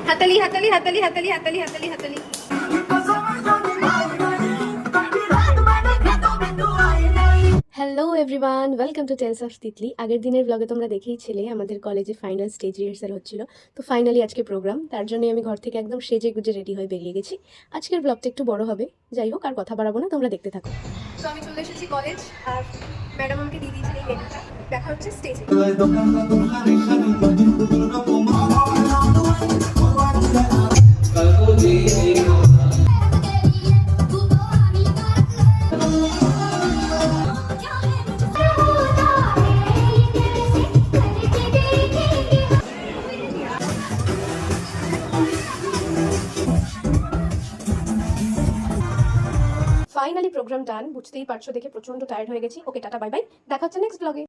হাতালি হাতালি হাতালি হাতালি হাতালি হাতালি হাতালি। Hello everyone, welcome to tales of Titli. আগের দিনের ব্লগে তোমরা দেখেইছিলে আমাদের কলেজে ফাইনাল স্টেজ রিহার্সাল হচ্ছিল। তো ফাইনালি আজকে প্রোগ্রাম, তার জন্য আমি ঘর থেকে একদম সেজে গুজে রেডি হয়ে বেরিয়ে গেছি। আজকের ব্লগটা একটু বড় হবে, যাই হোক আর কথা বাড়াবো না, তোমরা দেখতে থাকো। তো আমি চলে এসেছি কলেজ, আর ম্যাডাম আমাকে দিয়ে দিয়েছেন এই মেনুটা। দেখা হচ্ছে স্টেজে। ফাইনালি প্রোগ্রাম ডান, বুঝতেই পারছো দেখে প্রচন্ড টায়ার্ড হয়ে গেছি। ওকে টাটা বাই বাই, দেখা হচ্ছে নেক্সট ব্লগে।